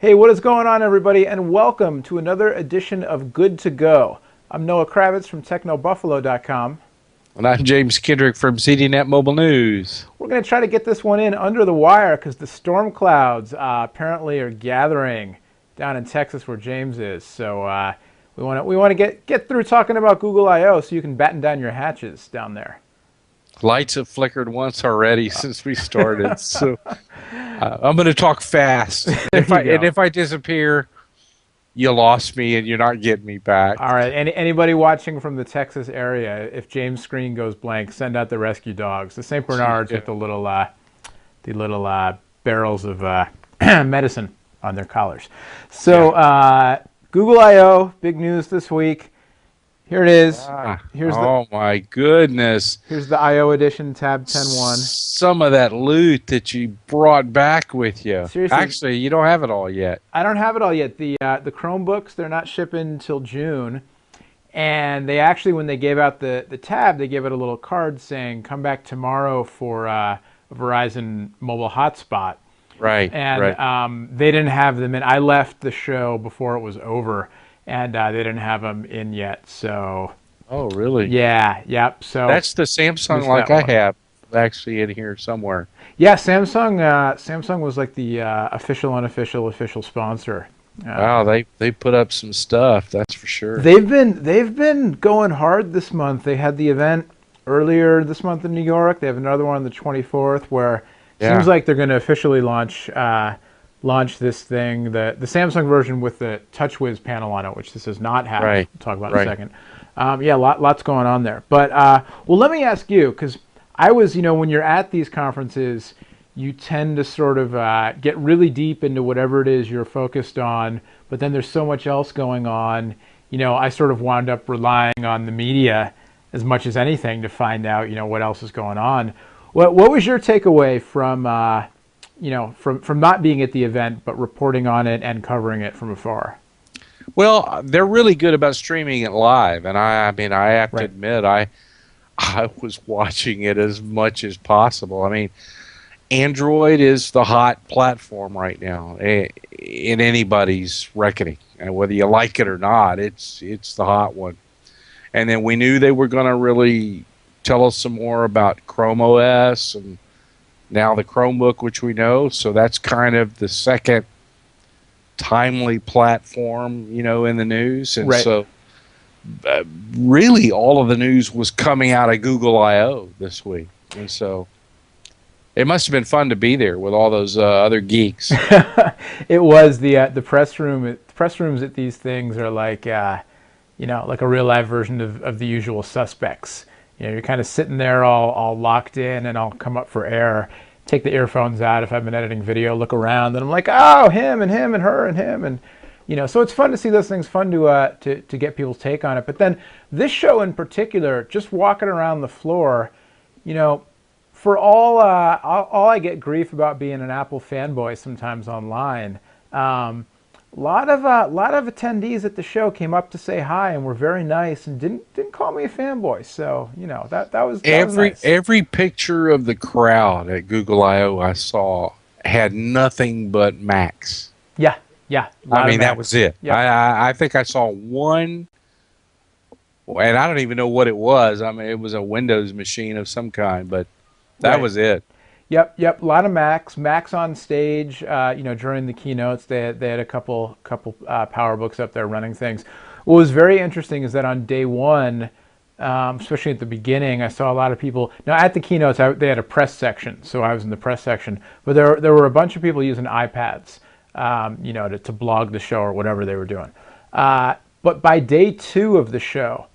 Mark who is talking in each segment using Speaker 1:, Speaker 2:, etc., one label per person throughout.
Speaker 1: Hey, what is going on, everybody, and welcome to another edition of Good to Go. I'm Noah Kravitz from TechnoBuffalo.com.
Speaker 2: And I'm James Kendrick from ZDNet Mobile News.
Speaker 1: We're going to try to get this one in under the wire because the storm clouds apparently are gathering down in Texas where James is. So we want to get through talking about Google I/O so you can batten down your hatches down there.
Speaker 2: Lights have flickered once already since we started, so I'm going to talk fast. And if I disappear, you lost me and you're not getting me back.
Speaker 1: All right. Anybody watching from the Texas area, if James' screen goes blank, send out the rescue dogs, the St. Bernards with the little barrels of medicine on their collars. So Google I/O, big news this week. Here it is.
Speaker 2: Oh my goodness.
Speaker 1: Here's the I/O edition, tab 10.1.
Speaker 2: Some of that loot that you brought back with you.
Speaker 1: Seriously,
Speaker 2: actually, you don't have it all yet.
Speaker 1: I don't have it all yet. The Chromebooks, they're not shipping until June. And they actually, when they gave out the tab, they gave it a little card saying, come back tomorrow for a Verizon mobile hotspot.
Speaker 2: Right.
Speaker 1: And
Speaker 2: right.
Speaker 1: They didn't have them in. I left the show before it was over. And they didn't have them in yet, so.
Speaker 2: Oh, really?
Speaker 1: Yeah, yep. So
Speaker 2: that's the Samsung like I have actually in here somewhere.
Speaker 1: Yeah, Samsung was like the official, unofficial sponsor.
Speaker 2: Wow, they put up some stuff, that's for sure.
Speaker 1: They've been going hard this month. They had the event earlier this month in New York. They have another one on the 24th, where it seems like they're going to officially launch this thing, the Samsung version with the TouchWiz panel on it, which this does not have.
Speaker 2: Right.
Speaker 1: We'll talk about in a second. Yeah, lots going on there. But well, let me ask you, because I was, when you're at these conferences, you tend to sort of get really deep into whatever it is you're focused on, but then there's so much else going on. I sort of wound up relying on the media as much as anything to find out, what else is going on. What was your takeaway from from not being at the event, but reporting on it and covering it from afar?
Speaker 2: Well, they're really good about streaming it live, and I mean, I have to admit, I was watching it as much as possible. I mean, Android is the hot platform right now in anybody's reckoning, and whether you like it or not, it's the hot one. And then we knew they were going to really tell us some more about Chrome OS and now the Chromebook, which we know, so that's kind of the second timely platform, in the news. And so really all of the news was coming out of Google I/O this week. And so it must have been fun to be there with all those other geeks.
Speaker 1: It was. The press rooms at these things are like, like a real live version of the usual suspects. You're kind of sitting there all locked in, and I'll come up for air, take the earphones out if I've been editing video, look around, and I'm like, oh, him and her and him, and so it's fun to see those things, fun to get people's take on it. But then this show in particular, just walking around the floor, for all I get grief about being an Apple fanboy sometimes online. A lot of attendees at the show came up to say hi and were very nice and didn't call me a fanboy. So that was nice.
Speaker 2: Every picture of the crowd at Google I/O I saw had nothing but Macs.
Speaker 1: Yeah.
Speaker 2: I mean, that was it.
Speaker 1: Yep.
Speaker 2: I think I saw one, and I don't even know what it was. I mean, it was a Windows machine of some kind, but that was it.
Speaker 1: Yep. A lot of Macs on stage. During the keynotes, they had a couple PowerBooks up there running things. What was very interesting is that on day one, especially at the beginning, I saw a lot of people. Now at the keynotes, they had a press section, so I was in the press section. But there were a bunch of people using iPads, to blog the show or whatever they were doing. But by day two of the show,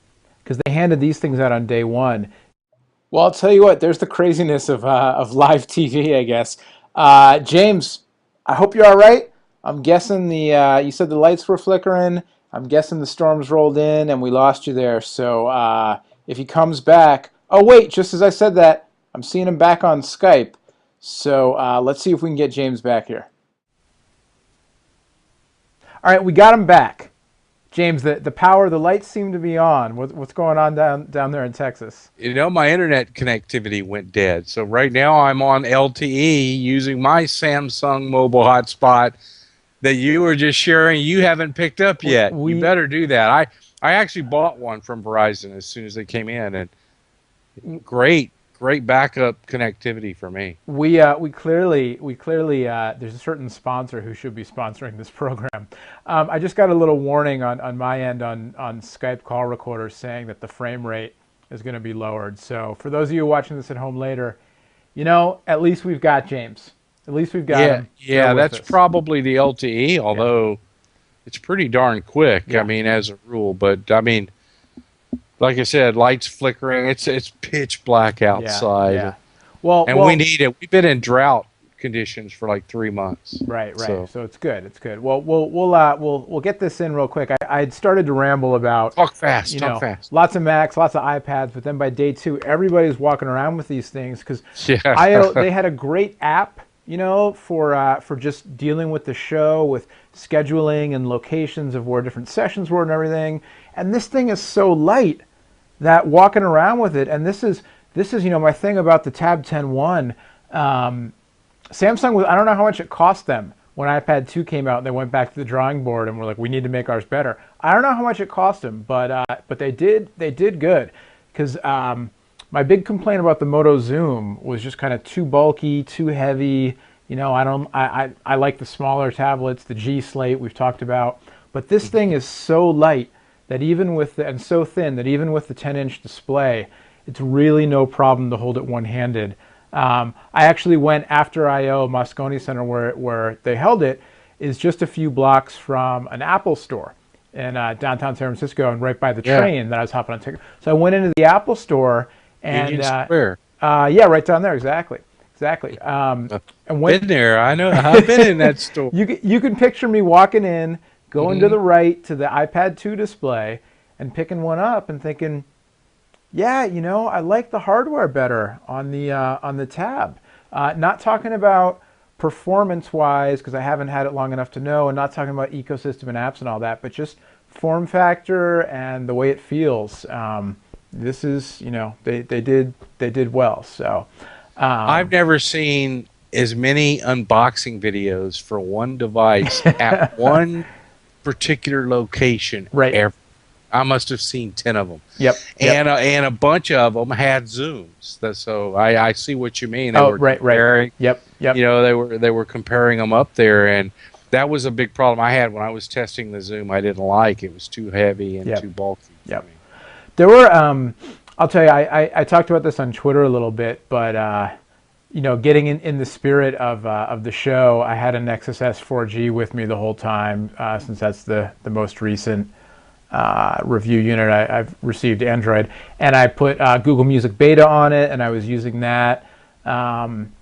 Speaker 1: because they handed these things out on day one. Well, I'll tell you what, there's the craziness of live TV, I guess. James, I hope you're all right. I'm guessing you said the lights were flickering. I'm guessing the storms rolled in and we lost you there. So if he comes back, oh wait, just as I said that, I'm seeing him back on Skype. So let's see if we can get James back here. All right, we got him back. James, the lights seem to be on. What's going on down there in Texas?
Speaker 2: My internet connectivity went dead. So right now I'm on LTE using my Samsung mobile hotspot that you were just sharing you haven't picked up yet. You
Speaker 1: We
Speaker 2: better do that. I actually bought one from Verizon as soon as they came in, and great backup connectivity for me.
Speaker 1: we clearly there's a certain sponsor who should be sponsoring this program. I just got a little warning on my end on Skype call recorders saying that the frame rate is going to be lowered. So for those of you watching this at home later, at least we've got James. At least we've got him.
Speaker 2: Yeah, that's probably the LTE, although it's pretty darn quick.
Speaker 1: Yeah.
Speaker 2: I mean, as a rule, but I mean, like I said, lights flickering. It's pitch black outside.
Speaker 1: Yeah. Well,
Speaker 2: we need it. We've been in drought conditions for like 3 months.
Speaker 1: Right. So it's good. It's good. Well, we'll get this in real quick. I had started to ramble about
Speaker 2: talk fast.
Speaker 1: Lots of Macs, lots of iPads, but then by day 2, everybody's walking around with these things because they had a great app, for just dealing with the show, with scheduling and locations of where different sessions were and everything. And this thing is so light that walking around with it, and this is my thing about the Tab 10.1. Samsung was, I don't know how much it cost them when iPad 2 came out and they went back to the drawing board and were like, we need to make ours better. I don't know how much it cost them, but they did good, because my big complaint about the Moto Zoom was just kind of too bulky, too heavy. I like the smaller tablets, the G Slate we've talked about, but this thing is so light that and so thin that even with the 10-inch display, it's really no problem to hold it one-handed. I actually went after I/O Moscone Center, where they held it, is just a few blocks from an Apple store in downtown San Francisco, and right by the train that I was hopping on ticket. So I went into the Apple store and
Speaker 2: Union Square.
Speaker 1: Right down there, exactly. And
Speaker 2: been there. I know. I've been in that store.
Speaker 1: You can picture me walking in, going to the right to the iPad 2 display, and picking one up and thinking, yeah, I like the hardware better on the Tab. Not talking about performance-wise, because I haven't had it long enough to know, and not talking about ecosystem and apps and all that, but just form factor and the way it feels. This is, they did well. So
Speaker 2: I've never seen as many unboxing videos for one device at one particular location ever. I must have seen 10 of them.
Speaker 1: Yep.
Speaker 2: And a bunch of them had Zooms. So I see what you mean. They were
Speaker 1: comparing, Yep.
Speaker 2: They were comparing them up there, and that was a big problem I had when I was testing the Zoom. I didn't like it. It was too heavy and too bulky.
Speaker 1: Yep. There were I'll tell you, I talked about this on Twitter a little bit, but getting in the spirit of the show, I had a Nexus S 4G with me the whole time, since that's the most recent review unit I've received Android, and I put Google Music Beta on it, and I was using that, and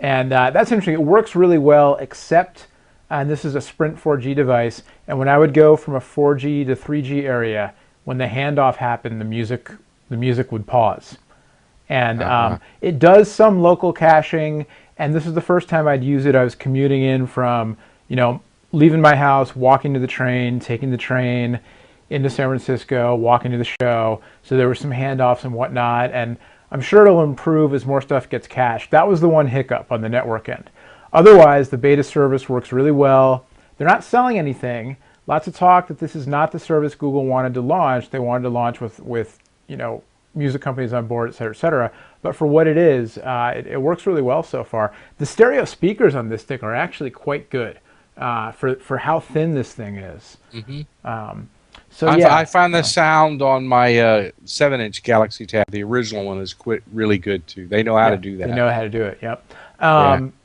Speaker 1: that's interesting. It works really well, except, and this is a Sprint 4G device, and when I would go from a 4G to 3G area, when the handoff happened, the music would pause, and it does some local caching, and this is the first time I'd use it. I was commuting in from, leaving my house, walking to the train, taking the train into San Francisco, walking to the show. So there were some handoffs and whatnot, and I'm sure it'll improve as more stuff gets cached. That was the one hiccup on the network end. Otherwise, the beta service works really well. They're not selling anything. Lots of talk that this is not the service Google wanted to launch. They wanted to launch with music companies on board, et cetera, et cetera. But for what it is, it works really well so far. The stereo speakers on this thing are actually quite good for how thin this thing is. So
Speaker 2: I find the sound on my 7-inch Galaxy Tab, the original one, is really good too. They know how to do that.
Speaker 1: They know how to do it. Yep.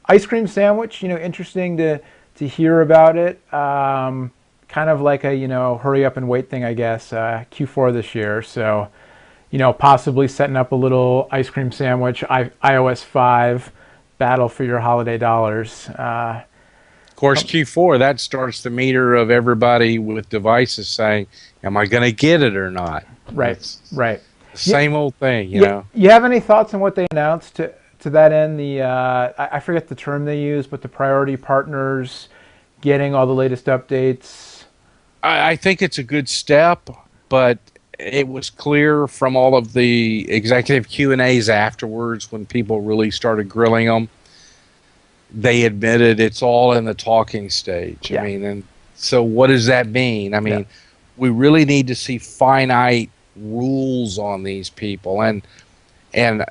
Speaker 1: Ice cream sandwich. Interesting to hear about it. Kind of like a hurry up and wait thing, I guess. Q4 this year. So possibly setting up a little ice cream sandwich. iOS 5 battle for your holiday dollars.
Speaker 2: Of course, Q4, that starts the meter of everybody with devices saying, am I going to get it or not?
Speaker 1: Right.
Speaker 2: Same old thing, you know.
Speaker 1: You have any thoughts on what they announced to that end? I forget the term they use, but the priority partners getting all the latest updates.
Speaker 2: I think it's a good step, but it was clear from all of the executive Q&As afterwards when people really started grilling them they admitted it's all in the talking stage.
Speaker 1: Yeah.
Speaker 2: I mean, and so what does that mean? I mean,
Speaker 1: Yeah.
Speaker 2: we really need to see finite rules on these people, and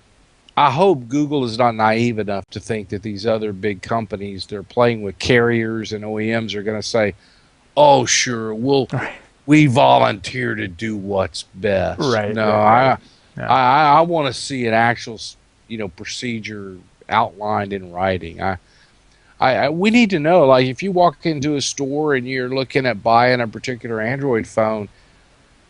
Speaker 2: I hope Google is not naive enough to think that these other big companies they're playing with, carriers and OEMs, are going to say, "Oh, sure,
Speaker 1: Right.
Speaker 2: we volunteer to do what's best."
Speaker 1: Right.
Speaker 2: No,
Speaker 1: Right. Right. Yeah.
Speaker 2: I want to see an actual, procedure outlined in writing. We need to know, like, if you walk into a store and you're looking at buying a particular Android phone,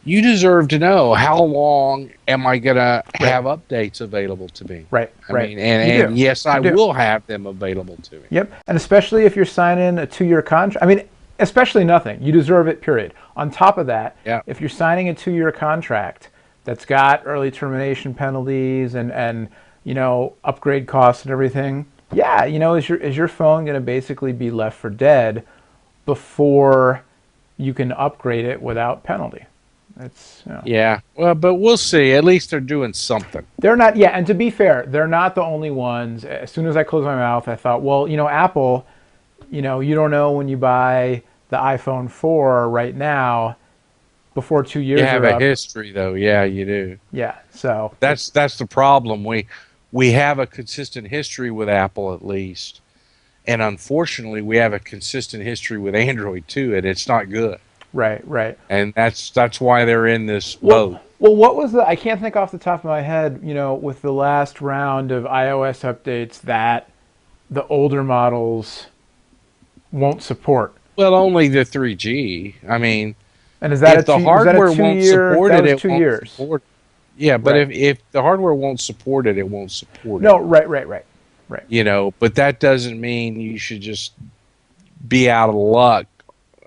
Speaker 2: you deserve to know how long am I going to have updates available to me.
Speaker 1: Right.
Speaker 2: I
Speaker 1: Right.
Speaker 2: mean,
Speaker 1: You do.
Speaker 2: and yes, I
Speaker 1: You do.
Speaker 2: will have them available to me.
Speaker 1: Yep. And especially if you're signing a 2-year contract. I mean, especially nothing. You deserve it, period. On top of that,
Speaker 2: Yeah.
Speaker 1: if you're signing a 2-year contract that's got early termination penalties and upgrade costs and everything, yeah, is your phone going to basically be left for dead before you can upgrade it without penalty?
Speaker 2: Yeah. Well, but we'll see. At least they're doing something.
Speaker 1: They're not, yeah, and to be fair, they're not the only ones. As soon as I closed my mouth, I thought, well, Apple, you don't know when you buy the iPhone 4 right now before 2 years
Speaker 2: You have
Speaker 1: are
Speaker 2: a
Speaker 1: up.
Speaker 2: history, though. Yeah, you do.
Speaker 1: Yeah, so
Speaker 2: That's the problem. We have a consistent history with Apple, at least, and unfortunately, we have a consistent history with Android too, and it's not good.
Speaker 1: right, right.
Speaker 2: And that's why they're in this boat.
Speaker 1: Well, what was I can't think off the top of my head, with the last round of iOS updates that the older models won't support.
Speaker 2: Well, only the 3G. I mean,
Speaker 1: And is that
Speaker 2: if the hardware won't support it, it won't support it. Yeah, but
Speaker 1: Right.
Speaker 2: if the hardware won't support it, it won't support it.
Speaker 1: No, right.
Speaker 2: But that doesn't mean you should just be out of luck.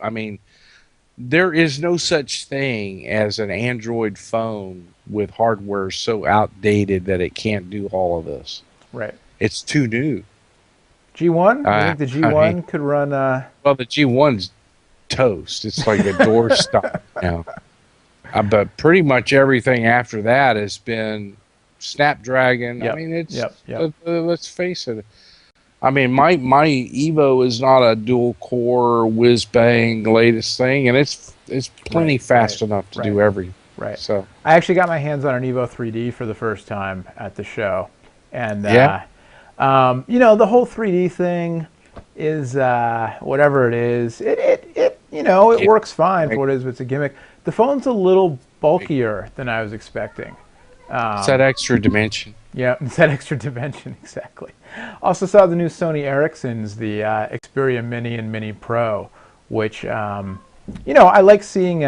Speaker 2: I mean, there is no such thing as an Android phone with hardware so outdated that it can't do all of this.
Speaker 1: Right.
Speaker 2: It's too new.
Speaker 1: G1? I think the G1 could run
Speaker 2: Well, the G1's toast. It's like a doorstop now. But pretty much everything after that has been Snapdragon.
Speaker 1: Yep.
Speaker 2: I mean, it's
Speaker 1: Yep.
Speaker 2: let's face it. I mean, my Evo is not a dual core whiz bang latest thing, and it's plenty fast enough to do everything.
Speaker 1: Right.
Speaker 2: So
Speaker 1: I actually got my hands on an Evo 3D for the first time at the show, and
Speaker 2: Yeah.
Speaker 1: the whole 3D thing is whatever it is. It works fine for what it is. But it's a gimmick. The phone's a little bulkier than I was expecting.
Speaker 2: it's that extra dimension.
Speaker 1: Yeah, it's that extra dimension, exactly. Also saw the new Sony Ericssons, the Xperia Mini and Mini Pro, which, I like seeing...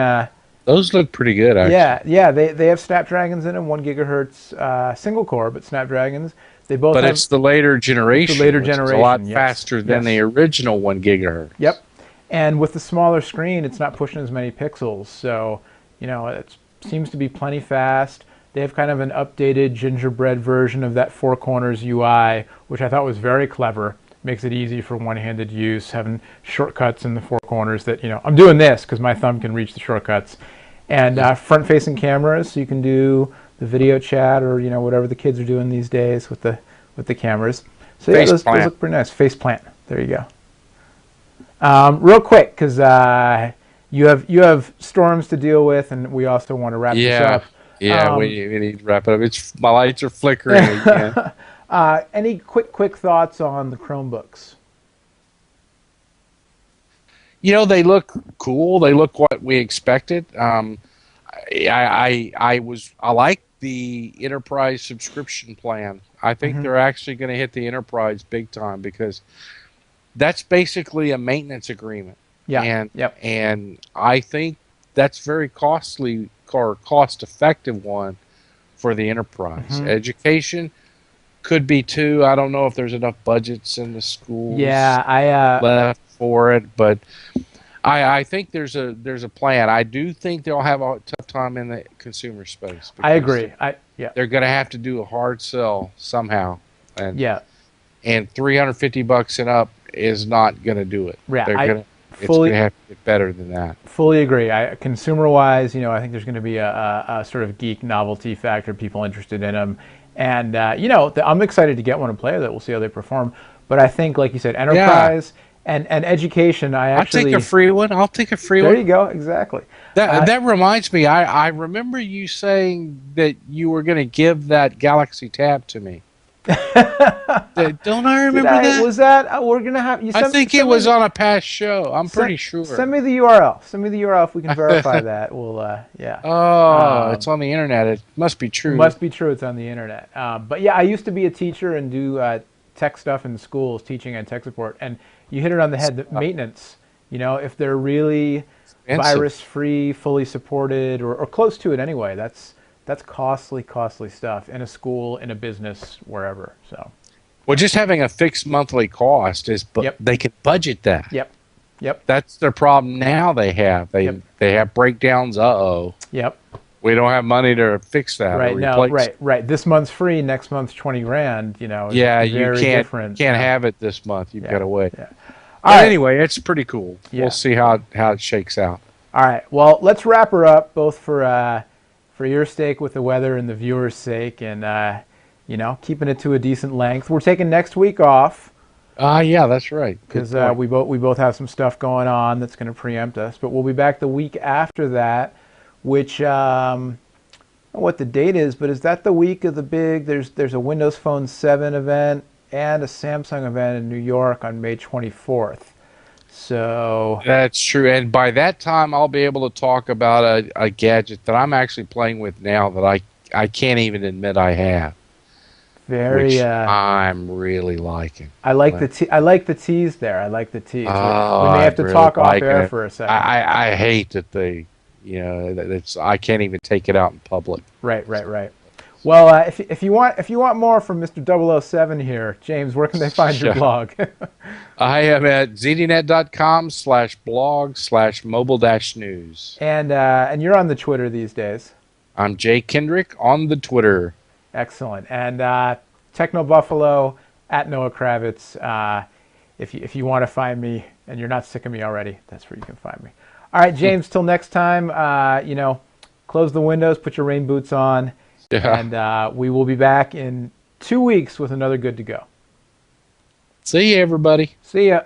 Speaker 2: Those look pretty good, actually.
Speaker 1: Yeah, they have Snapdragons in them, 1 gigahertz single core, but Snapdragons. They both
Speaker 2: But
Speaker 1: have...
Speaker 2: it's the later generation.
Speaker 1: The later
Speaker 2: which is
Speaker 1: generation,
Speaker 2: a lot
Speaker 1: yes.
Speaker 2: faster than
Speaker 1: Yes.
Speaker 2: the original 1 gigahertz.
Speaker 1: Yep. And with the smaller screen, it's not pushing as many pixels, so, it seems to be plenty fast. They have kind of an updated gingerbread version of that Four Corners UI, which I thought was very clever. Makes it easy for one-handed use, having shortcuts in the four corners that, I'm doing this because my thumb can reach the shortcuts. And front-facing cameras, so you can do the video chat or, whatever the kids are doing these days with the cameras. So yeah, those look pretty nice. Face plant. There you go. Real quick, because you have storms to deal with, and we also want to wrap this up.
Speaker 2: Yeah, we need to wrap it up. My lights are flickering again.
Speaker 1: Any quick thoughts on the Chromebooks?
Speaker 2: They look cool. They look what we expected. I like the enterprise subscription plan. I think they're actually going to hit the enterprise big time because that's basically a maintenance agreement.
Speaker 1: Yeah.
Speaker 2: And I think that's very costly or cost-effective one for the enterprise. Education could be too. I don't know if there's enough budgets in the schools left for it, but I think there's a plan. I do think they'll have a tough time in the consumer space.
Speaker 1: I agree.
Speaker 2: They're going to have to do a hard sell somehow, and $350 and up is not going to do it.
Speaker 1: Yeah,
Speaker 2: it's going to have to get better than that.
Speaker 1: Fully agree. Consumer-wise, I think there's going to be a sort of geek novelty factor, people interested in them. And, I'm excited to get one and play with it. We'll see how they perform. But I think, like you said,
Speaker 2: Yeah.
Speaker 1: enterprise and education. I
Speaker 2: I'll take
Speaker 1: actually
Speaker 2: a free one. I'll take a free
Speaker 1: there
Speaker 2: one.
Speaker 1: you go, exactly.
Speaker 2: That reminds me. I remember you saying that you were going to give that Galaxy Tab to me. Don't I
Speaker 1: Did
Speaker 2: remember
Speaker 1: I?
Speaker 2: that?
Speaker 1: Was that? We're gonna have you
Speaker 2: I think it
Speaker 1: send me
Speaker 2: was on a past show. I'm
Speaker 1: send,
Speaker 2: pretty sure.
Speaker 1: send me the URL. Send me the URL if we can verify that. We'll yeah.
Speaker 2: Oh, it's
Speaker 1: Um,
Speaker 2: on the internet. It must be
Speaker 1: it
Speaker 2: true.
Speaker 1: must be true. It's on the internet. But yeah, I used to be a teacher and do tech stuff in schools, teaching and tech support. And you hit it on the head. The maintenance. You know, if they're really
Speaker 2: Expensive.
Speaker 1: virus-free, fully supported, or close to it anyway, that's costly stuff in a school, in a business, wherever. So.
Speaker 2: Well, just having a fixed monthly cost is, but
Speaker 1: Yep.
Speaker 2: they can budget that.
Speaker 1: Yep. Yep.
Speaker 2: That's their problem now. They have
Speaker 1: Yep.
Speaker 2: they have breakdowns.
Speaker 1: Yep.
Speaker 2: We don't have money to fix that or
Speaker 1: Right. No.
Speaker 2: replace.
Speaker 1: Right. This month's free. Next month's 20 grand. You know, is
Speaker 2: Yeah, you
Speaker 1: very different.
Speaker 2: can't have it this month. You've
Speaker 1: Yeah.
Speaker 2: got to wait.
Speaker 1: Yeah. All
Speaker 2: But
Speaker 1: right.
Speaker 2: anyway, it's pretty cool.
Speaker 1: Yeah.
Speaker 2: We'll see how it shakes out.
Speaker 1: All right. Well, let's wrap her up, both for your sake with the weather and the viewers' sake, and you know, keeping it to a decent length. We're taking next week off
Speaker 2: Yeah, that's right. Good
Speaker 1: because
Speaker 2: point.
Speaker 1: we both have some stuff going on that's going to preempt us. But we'll be back the week after that, which I don't know what the date is, but is that the week of the big? There's a Windows Phone 7 event and a Samsung event in New York on May 24th. So
Speaker 2: That's true. And by that time, I'll be able to talk about a gadget that I'm actually playing with now that I can't even admit I have,
Speaker 1: very.
Speaker 2: which I'm really liking.
Speaker 1: I like I like the tease there. I like the tease.
Speaker 2: Oh,
Speaker 1: We may have to
Speaker 2: I really
Speaker 1: talk off
Speaker 2: like
Speaker 1: air
Speaker 2: it.
Speaker 1: for a second.
Speaker 2: I hate that I can't even take it out in public.
Speaker 1: Right. Well, if you want more from Mr. 007 here, James, where can they find your
Speaker 2: Yeah.
Speaker 1: blog?
Speaker 2: I am at zdnet.com/blog/mobile-news.
Speaker 1: And you're on the Twitter these days.
Speaker 2: I'm Jay Kendrick on the Twitter.
Speaker 1: Excellent. And Techno Buffalo at Noah Kravitz. If you want to find me and you're not sick of me already, that's where you can find me. All right, James. Till next time. You know, close the windows, put your rain boots on.
Speaker 2: Yeah.
Speaker 1: And we will be back in 2 weeks with another Good to Go.
Speaker 2: See you, everybody.
Speaker 1: See ya.